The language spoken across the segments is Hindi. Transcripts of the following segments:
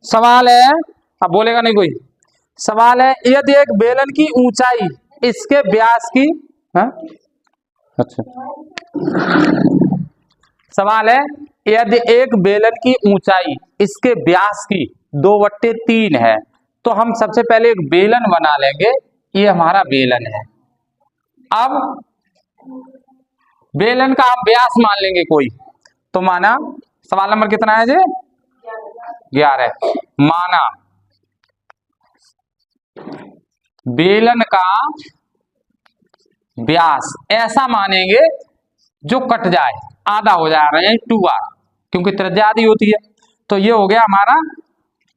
सवाल है, अब बोलेगा नहीं कोई। सवाल है, यदि एक बेलन की ऊंचाई इसके व्यास की, हाँ? अच्छा, सवाल है, यदि एक बेलन की ऊंचाई इसके व्यास की 2/3 है, तो हम सबसे पहले एक बेलन बना लेंगे। ये हमारा बेलन है। अब बेलन का हम व्यास मान लेंगे कोई, तो माना, सवाल नंबर कितना है जी? 11। माना बेलन का व्यास ऐसा मानेंगे जो कट जाए, आधा हो जा रहे हैं 2r, क्योंकि त्रिज्या आधी होती है। तो ये हो गया हमारा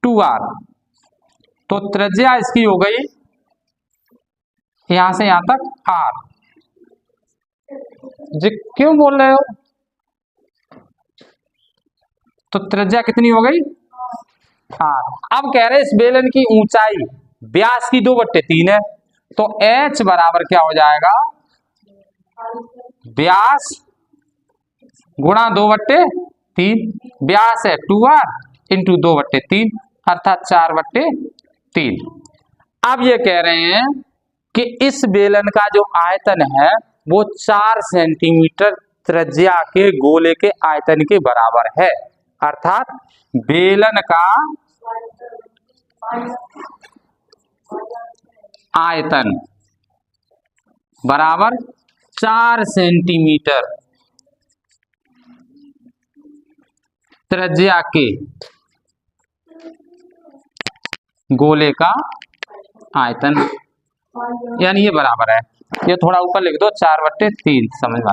2r। तो त्रिज्या इसकी हो गई यहां से यहां तक r। जी क्यों बोल रहे हो? तो त्रिज्या कितनी हो गई? r। अब कह रहे इस बेलन की ऊंचाई व्यास की 2/3 है, तो h बराबर क्या हो जाएगा? व्यास गुणा 2/3। व्यास है 2r इंटू 2/3 अर्थात 4/3। अब ये कह रहे हैं कि इस बेलन का जो आयतन है वो 4 सेंटीमीटर त्रिज्या के गोले के आयतन के बराबर है। अर्थात बेलन का आयतन बराबर 4 सेंटीमीटर त्रिज्या के गोले का आयतन, यानी ये बराबर है, ये थोड़ा ऊपर लिख दो 4/3, समझ में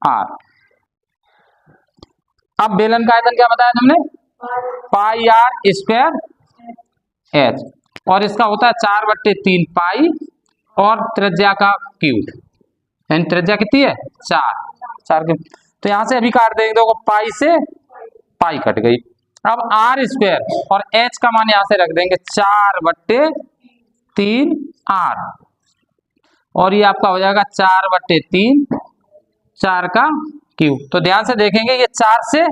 आर। अब बेलन का आयतन क्या बताया हमने? पाई r स्क्वायर h, और इसका होता है 4/3 पाई और त्रिज्या का क्यूब, यानी त्रिज्या कितनी है? 4 क्यूब। तो यहां से अभी काट देंगे, देखो पाई से पाई कट गई। अब r स्क्वायर और h का मान यहां से रख देंगे 4/3 r, और ये आपका हो जाएगा 4/3 4 का क्यूब। तो ध्यान से देखेंगे, ये 4 से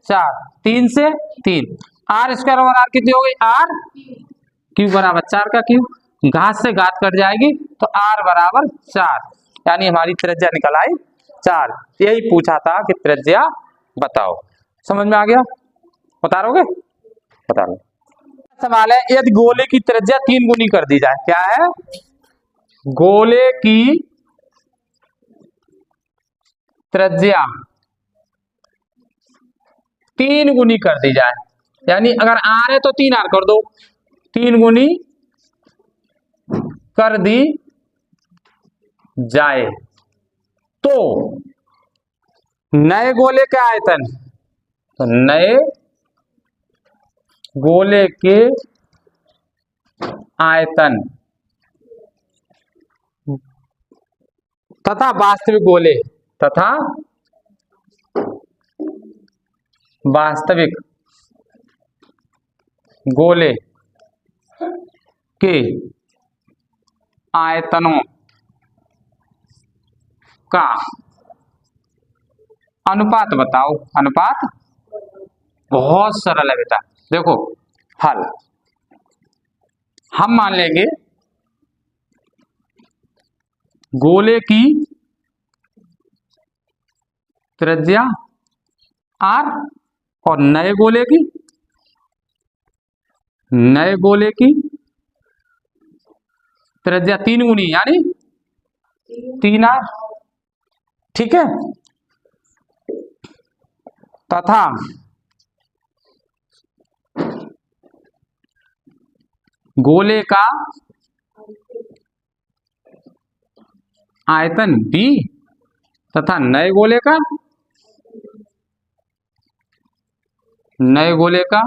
4, 3 से 3, r स्क्वायर और r कितनी हो गई? r क्यूब बराबर 4 का क्यूब। घात से घात कट जाएगी, तो r बराबर 4, यानी हमारी त्रिज्या निकल आई 4। यही पूछा था कि त्रिज्या बताओ। समझ में आ गया? बता रहोगे? बता लो। सवाल है, यदि गोले की त्रिज्या 3 गुनी कर दी जाए। क्या है? गोले की त्रिज्या 3 गुनी कर दी जाए, यानी अगर r है तो 3r कर दो, 3 गुनी कर दी जाए, तो नए गोले के आयतन, तो नए गोले के आयतन तथा वास्तविक गोले तथा वास्तविक गोले के आयतनों का अनुपात बताओ। अनुपात बहुत सरल है बेटा। देखो हल, हम मान लेंगे गोले की त्रिज्या r और नए गोले की त्रिज्या 3 गुनी, यानी 3r। ठीक है, तथा गोले का आयतन b तथा नए गोले का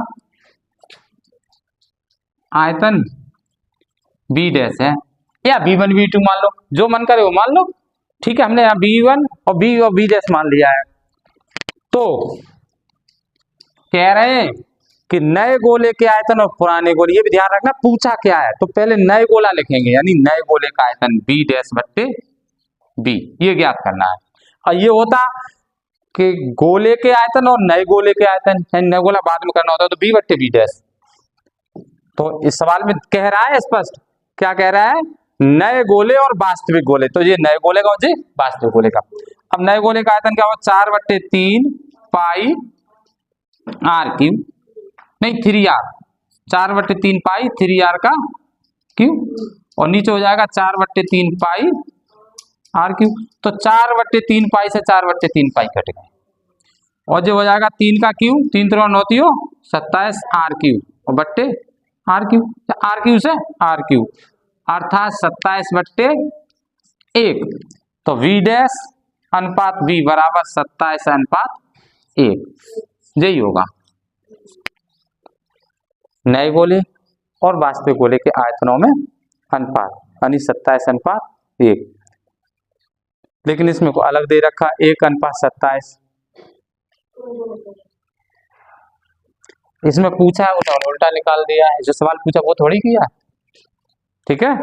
आयतन b डैश है, या b1 b2 मान लो, जो मन करे वो मान लो। ठीक है, हमने यहाँ b1 और b डैश मान लिया है। तो कह रहे हैं कि नए गोले के आयतन और पुराने गोले, ये भी ध्यान रखना पूछा क्या है। तो पहले नए गोला लिखेंगे, यानी नए गोले का आयतन b डैश बट्टे b, ये ज्ञात करना है। और ये होता कि गोले के आयतन और नए गोले के आयतन, नए गोला बाद में करना होता है, तो b बट्टे b डैश। तो इस सवाल में कह रहा है स्पष्ट, क्या कह रहा है, नए गोले और वास्तविक गोले। तो ये नए गोले का और ये वास्तविक गोले का। अब नए गोले का आयतन क्या होगा, 4/3 पाई आर क्यूब, नहीं 3r, 4/3 पाई 3r का क्यूब, और नीचे हो जाएगा 4/3 पाई आर क्यूब। तो 4/3 पाई से 4/3 पाई कट गए, और जो हो जाएगा 3 का क्यूब, 3 3 9 27 आर क्यूब, और बट्टे आर क्यूब, आर क्यूब से आर क्यूब, अर्थात 27/1। तो v डैश अनुपात v बराबर 27/1, यही होगा नए गोले और वास्तविक गोले के आयतनों में अनुपात, यानी 27/1। लेकिन इसमें को अलग दे रखा 1/27। इसमें पूछा है उन्होंने उल्टा निकाल दिया है, जो सवाल पूछा वो थोड़ी किया, ठीक है।